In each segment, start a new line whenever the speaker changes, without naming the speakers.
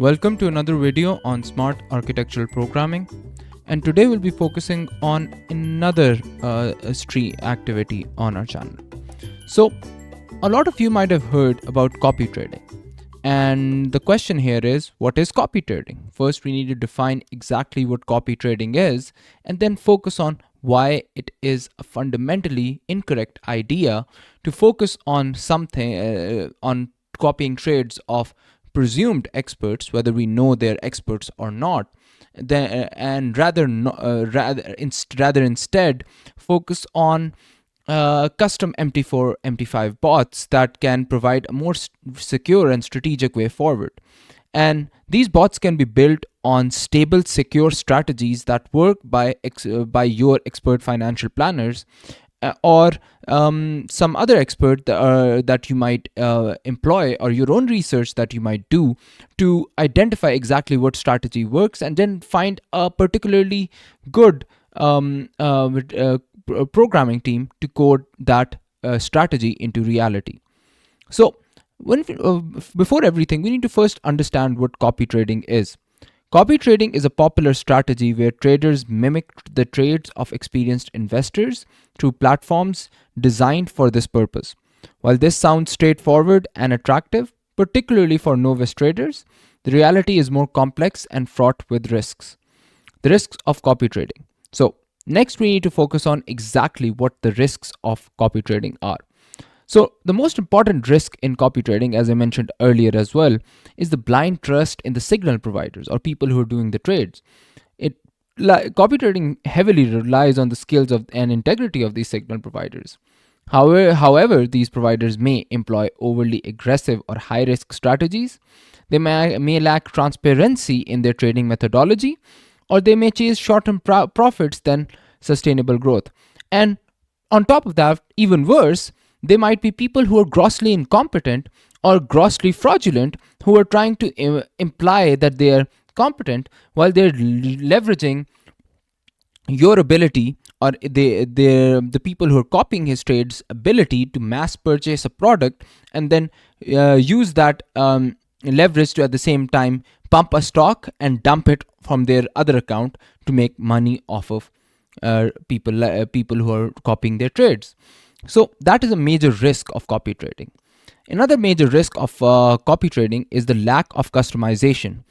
Welcome to another video on smart architectural programming, and today we'll be focusing on another stream activity on our channel. So a lot of you might have heard about copy trading, and the question here is, what is copy trading? First we need to define exactly what copy trading is, and then focus on why it is a fundamentally incorrect idea to focus on something on copying trades of presumed experts, whether we know they're experts or not, and rather instead focus on custom MT4MT5 bots that can provide a more secure and strategic way forward. And these bots can be built on stable, secure strategies that work by your expert financial planners, or some other expert that you might employ, or your own research that you might do to identify exactly what strategy works, and then find a particularly good programming team to code that strategy into reality. So before everything, we need to first understand what copy trading is. Copy trading is a popular strategy where traders mimic the trades of experienced investors through platforms designed for this purpose. While this sounds straightforward and attractive, particularly for novice traders, the reality is more complex and fraught with risks. The risks of copy trading. So, next we need to focus on exactly what the risks of copy trading are. So the most important risk in copy trading, as I mentioned earlier as well, is the blind trust in the signal providers or people who are doing the trades. Copy trading heavily relies on the skills and integrity of these signal providers. However, these providers may employ overly aggressive or high-risk strategies. They may lack transparency in their trading methodology, or they may chase short-term profits than sustainable growth. And on top of that, even worse, they might be people who are grossly incompetent or grossly fraudulent, who are trying to imply that they are competent while they're leveraging your ability, or the people who are copying his trades ability to mass purchase a product, and then use that leverage to at the same time pump a stock and dump it from their other account to make money off of people who are copying their trades. So that is a major risk of copy trading. Another major risk of copy trading is the lack of customization.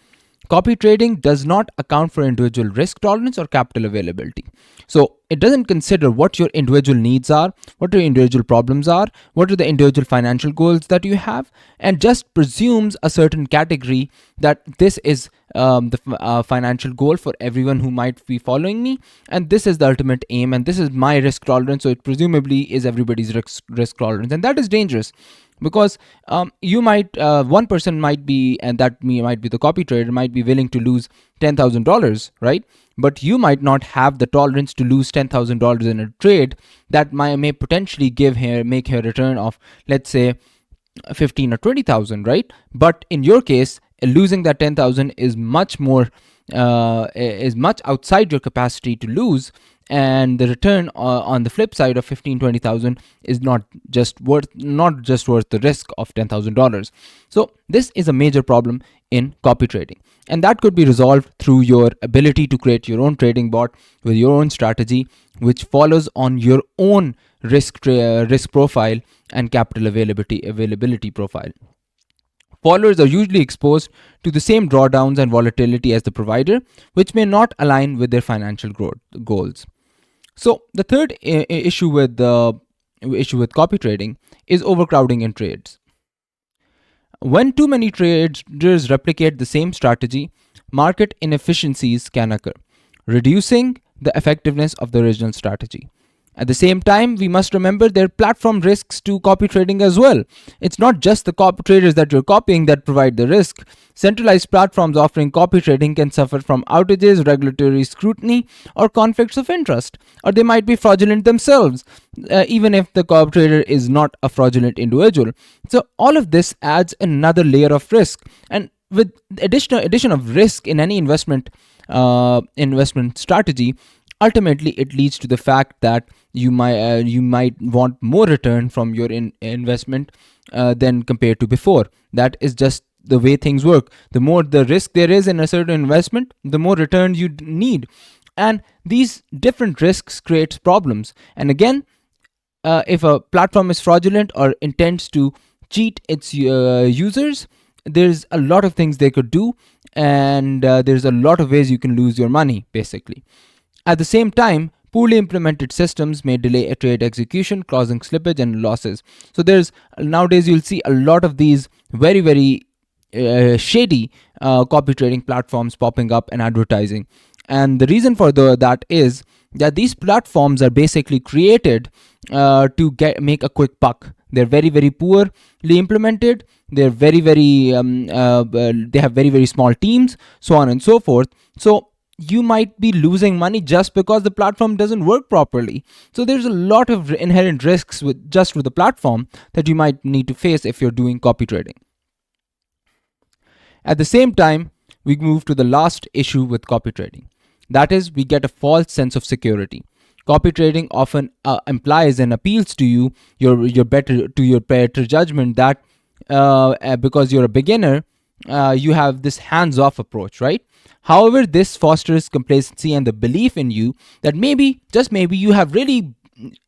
Copy trading does not account for individual risk tolerance or capital availability. So it doesn't consider what your individual needs are, what your individual problems are, what are the individual financial goals that you have, and just presumes a certain category that this is the financial goal for everyone who might be following me, and this is the ultimate aim, and this is my risk tolerance, so it presumably is everybody's risk tolerance. And that is dangerous, because you might one person might be, and that might be the copy trader, might be willing to lose $10,000, right? But you might not have the tolerance to lose $10,000 in a trade that may potentially make her return of, let's say, 15 or 20,000, right? But in your case, losing that 10,000 is much outside your capacity to lose, and the return on the flip side of 15-20,000 is not just worth the risk of $10,000. So this is a major problem in copy trading, and that could be resolved through your ability to create your own trading bot with your own strategy, which follows on your own risk profile and capital availability profile. Followers are usually exposed to the same drawdowns and volatility as the provider, which may not align with their financial goals. So the third issue with copy trading is overcrowding in trades. When too many traders replicate the same strategy, market inefficiencies can occur, reducing the effectiveness of the original strategy. At the same time, we must remember there are platform risks to copy trading as well. It's not just the copy traders that you're copying that provide the risk. Centralized platforms offering copy trading can suffer from outages, regulatory scrutiny, or conflicts of interest, or they might be fraudulent themselves, even if the copy trader is not a fraudulent individual. So all of this adds another layer of risk, and with addition of risk in any investment strategy, ultimately it leads to the fact that you might want more return from your investment than compared to before. That is just the way things work. The more the risk there is in a certain investment, the more return you need. And these different risks creates problems. And again, if a platform is fraudulent or intends to cheat its users, there's a lot of things they could do, and there's a lot of ways you can lose your money, basically. At the same time, poorly implemented systems may delay a trade execution, causing slippage and losses. So there's nowadays you'll see a lot of these very shady copy trading platforms popping up and advertising. And the reason for that is that these platforms are basically created to make a quick buck. They're very poorly implemented. They're they have very small teams, so on and so forth. So you might be losing money just because the platform doesn't work properly. So there's a lot of inherent risks with the platform that you might need to face if you're doing copy trading. At the same time, we move to the last issue with copy trading. That is, we get a false sense of security. Copy trading often implies and appeals to your better judgment that because you're a beginner, you have this hands-off approach, right? However, this fosters complacency and the belief in you that maybe, just maybe, you have really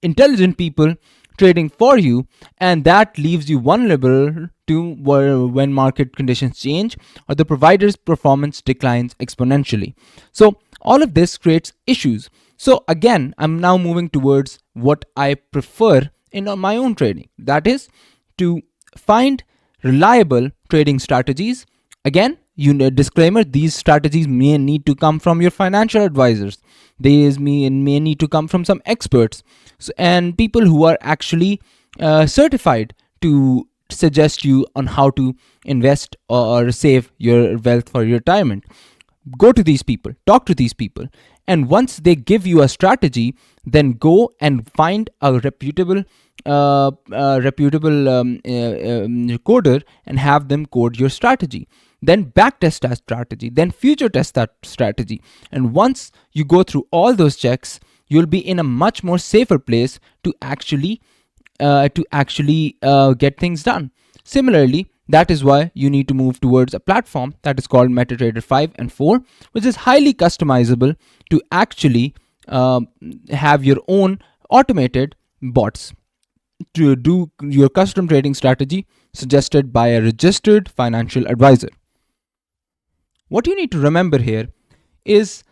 intelligent people trading for you, and that leaves you vulnerable to when market conditions change or the provider's performance declines exponentially. So all of this creates issues. So again, I'm now moving towards what I prefer in my own trading. That is to find reliable trading strategies. Again, disclaimer, these strategies may need to come from your financial advisors. These may need to come from some experts and people who are actually certified to suggest you on how to invest or save your wealth for retirement. Go to these people, talk to these people, and once they give you a strategy, then go and find a reputable coder and have them code your strategy. Then backtest that strategy, then future test that strategy. And once you go through all those checks, you'll be in a much more safer place to actually get things done. Similarly, that is why you need to move towards a platform that is called MetaTrader 5 and 4, which is highly customizable to actually have your own automated bots to do your custom trading strategy suggested by a registered financial advisor. What you need to remember here is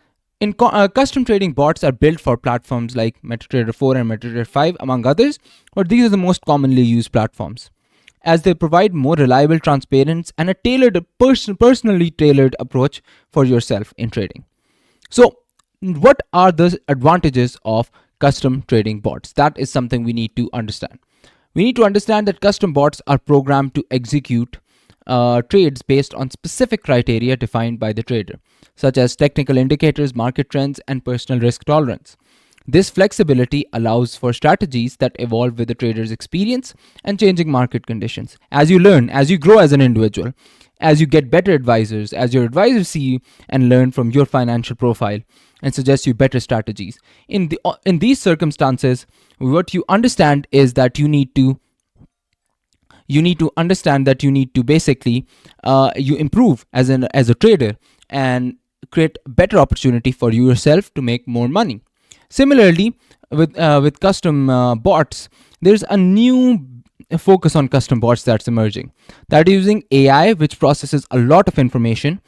custom trading bots are built for platforms like MetaTrader 4 and MetaTrader 5, among others, but these are the most commonly used platforms, as they provide more reliable, transparent, and a personally tailored approach for yourself in trading. So, what are the advantages of custom trading bots? That is something we need to understand. We need to understand that custom bots are programmed to execute trades based on specific criteria defined by the trader, such as technical indicators, market trends, and personal risk tolerance. This flexibility allows for strategies that evolve with the trader's experience and changing market conditions. As you learn, as you grow as an individual, as you get better advisors, as your advisors see you and learn from your financial profile and suggest you better strategies. In these circumstances, what you understand is that you need to understand that you need to basically you improve as a trader and create better opportunity for yourself to make more money. Similarly, with custom bots, there's a new focus on custom bots that's emerging, that is using AI, which processes a lot of information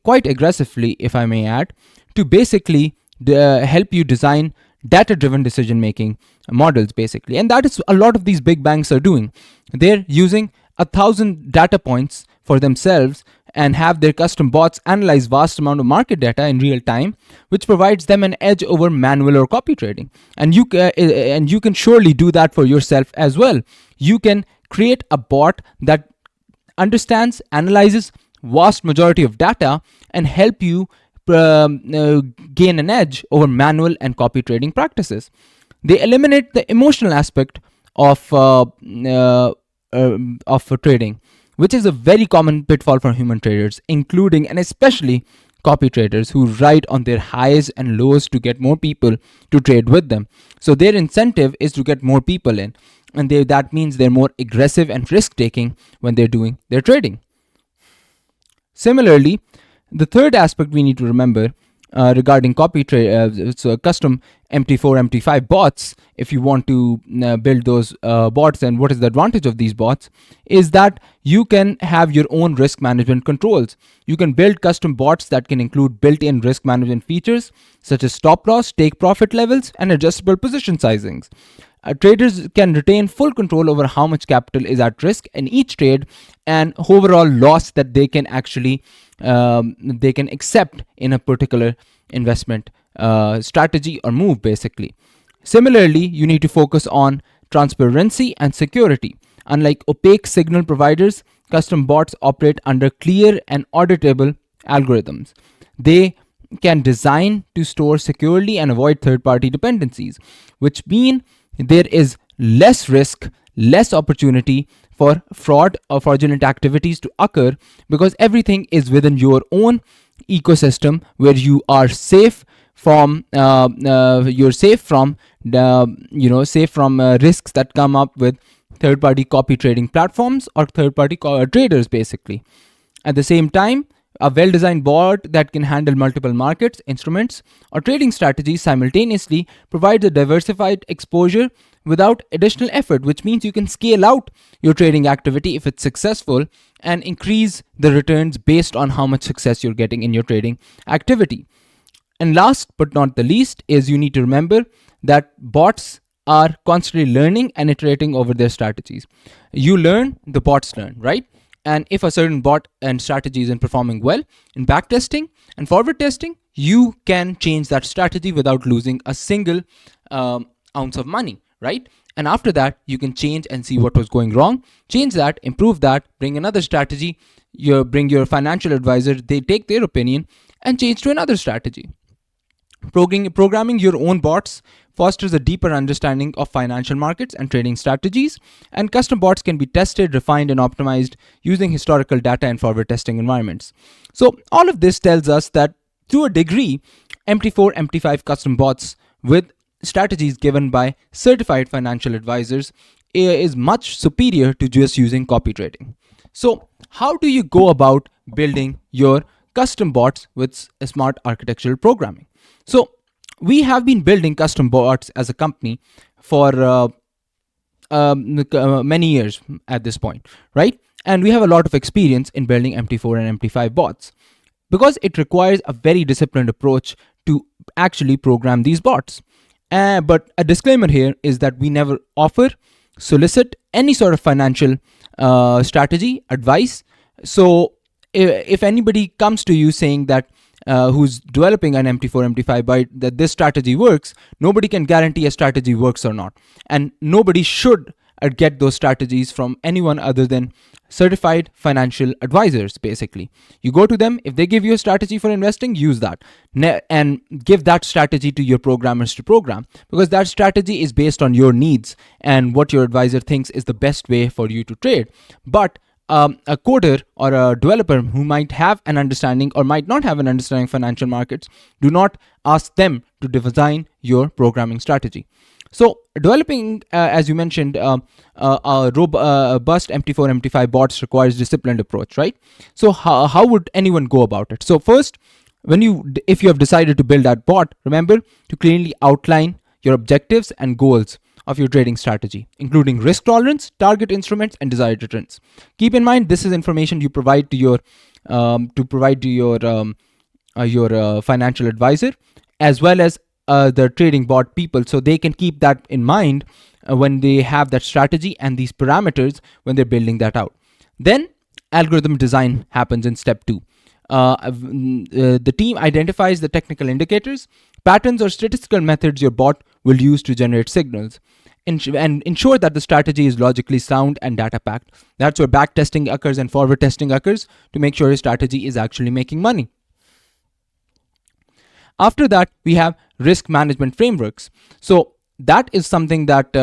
quite aggressively, if I may add, to basically help you design data-driven decision-making models, basically. And that is a lot of these big banks are doing. They're using 1,000 data points for themselves and have their custom bots analyze vast amount of market data in real time, which provides them an edge over manual or copy trading. And you can surely do that for yourself as well. You can create a bot that understands, analyzes vast majority of data and help you gain an edge over manual and copy trading practices. They eliminate the emotional aspect of trading, which is a very common pitfall for human traders, including and especially copy traders who ride on their highs and lows to get more people to trade with them. So their incentive is to get more people in, and that means they're more aggressive and risk-taking when they're doing their trading. Similarly, the third aspect we need to remember regarding custom MT4 MT5 bots, if you want to build those bots, and what is the advantage of these bots, is that you can have your own risk management controls. You can build custom bots that can include built-in risk management features such as stop loss, take profit levels, and adjustable position sizings. Traders can retain full control over how much capital is at risk in each trade and overall loss that they can actually they can accept in a particular investment strategy or move, basically. Similarly, you need to focus on transparency and security. Unlike opaque signal providers, custom bots operate under clear and auditable algorithms. They can design to store securely and avoid third-party dependencies, which mean there is less risk, less opportunity for fraud or fraudulent activities to occur, because everything is within your own ecosystem where you are safe from risks that come up with third-party copy trading platforms or third-party traders, basically. At the same time, a well-designed bot that can handle multiple markets, instruments, or trading strategies simultaneously provides a diversified exposure without additional effort, which means you can scale out your trading activity if it's successful and increase the returns based on how much success you're getting in your trading activity. And last but not the least is you need to remember that bots are constantly learning and iterating over their strategies. You learn, the bots learn, right? And if a certain bot and strategy isn't performing well in backtesting and forward testing, you can change that strategy without losing a single ounce of money, right? And after that, you can change and see what was going wrong, change that, improve that, bring another strategy, bring your financial advisor, they take their opinion and change to another strategy. Programming your own bots fosters a deeper understanding of financial markets and trading strategies, and custom bots can be tested, refined, and optimized using historical data and forward testing environments. So all of this tells us that to a degree, MT4 MT5 custom bots with strategies given by certified financial advisors is much superior to just using copy trading. So how do you go about building your custom bots with smart architectural programming? So we have been building custom bots as a company for many years at this point, right? And we have a lot of experience in building MT4 and MT5 bots because it requires a very disciplined approach to actually program these bots. But a disclaimer here is that we never offer, solicit any sort of financial strategy, advice. So if anybody comes to you saying that who's developing an MT4 MT5 bot that this strategy works, nobody can guarantee a strategy works or not, and nobody should get those strategies from anyone other than certified financial advisors. Basically, you go to them, if they give you a strategy for investing, use that and give that strategy to your programmers to program, because that strategy is based on your needs and what your advisor thinks is the best way for you to trade. But a coder or a developer who might have an understanding or might not have an understanding of financial markets, do not ask them to design your programming strategy. So developing, as you mentioned, a robust MT4 MT5 bots requires disciplined approach, right? So how would anyone go about it? So first, if you have decided to build that bot, remember to clearly outline your objectives and goals of your trading strategy, including risk tolerance, target instruments, and desired returns. Keep in mind, this is information you provide to your financial advisor, as well as the trading bot people, so they can keep that in mind when they have that strategy and these parameters when they're building that out. Then algorithm design happens in step 2. The team identifies the technical indicators, patterns, or statistical methods your bot will use to generate signals, and ensure that the strategy is logically sound and data packed. That's where back testing occurs and forward testing occurs to make sure your strategy is actually making money. After that, we have risk management frameworks. So that is something that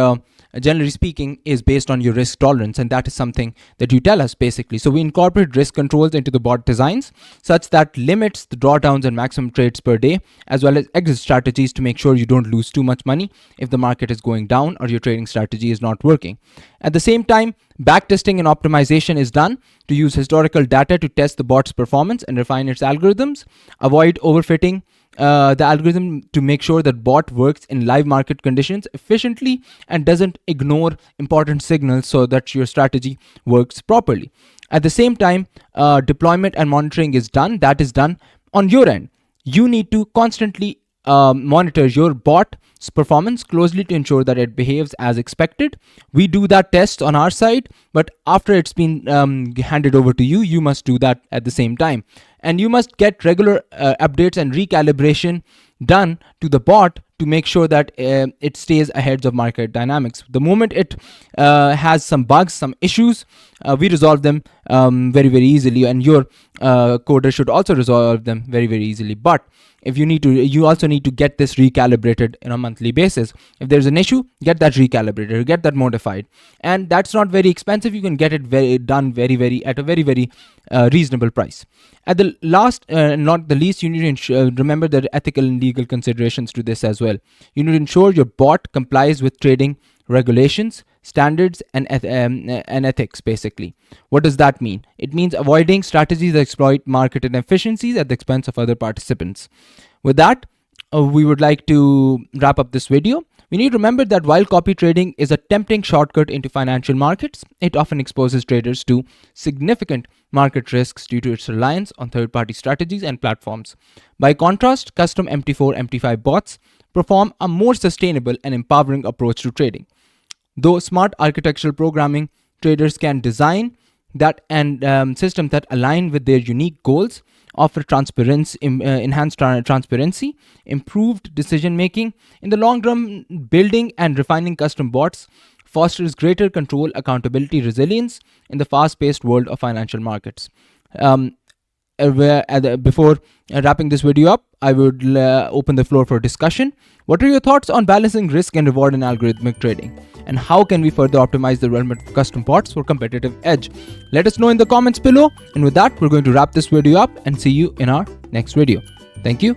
generally speaking, is based on your risk tolerance, and that is something that you tell us basically. So we incorporate risk controls into the bot designs such that limits the drawdowns and maximum trades per day, as well as exit strategies to make sure you don't lose too much money if the market is going down or your trading strategy is not working. At the same time, backtesting and optimization is done to use historical data to test the bot's performance and refine its algorithms. Avoid overfitting the algorithm to make sure that bot works in live market conditions efficiently and doesn't ignore important signals so that your strategy works properly. At the same time, deployment and monitoring is done. That is done on your end. You need to constantly monitor your bot's performance closely to ensure that it behaves as expected. We do that test on our side, but after it's been handed over to you, you must do that at the same time. And you must get regular updates and recalibration done to the bot to make sure that it stays ahead of market dynamics. The moment it has some bugs, some issues, we resolve them very, very easily, and your coder should also resolve them very, very easily. But if you also need to get this recalibrated on a monthly basis. If there's an issue, get that recalibrated, get that modified, and that's not very expensive. You can get it done very at a very reasonable price. At the last, not the least, you need to remember the ethical and legal considerations to this as well. You need to ensure your bot complies with trading regulations, standards, and ethics, basically. What does that mean? It means avoiding strategies that exploit market inefficiencies at the expense of other participants. With that, we would like to wrap up this video. We need to remember that while copy trading is a tempting shortcut into financial markets, it often exposes traders to significant market risks due to its reliance on third-party strategies and platforms. By contrast, custom MT4MT5 bots perform a more sustainable and empowering approach to trading. Though smart architectural programming, traders can design that and systems that align with their unique goals, offer transparency, enhanced transparency, improved decision making. In the long run, building and refining custom bots fosters greater control, accountability, resilience in the fast-paced world of financial markets. Before wrapping this video up, I would open the floor for discussion. What are your thoughts on balancing risk and reward in algorithmic trading? And how can we further optimize the development of custom bots for competitive edge? Let us know in the comments below. And with that, we're going to wrap this video up and see you in our next video. Thank you.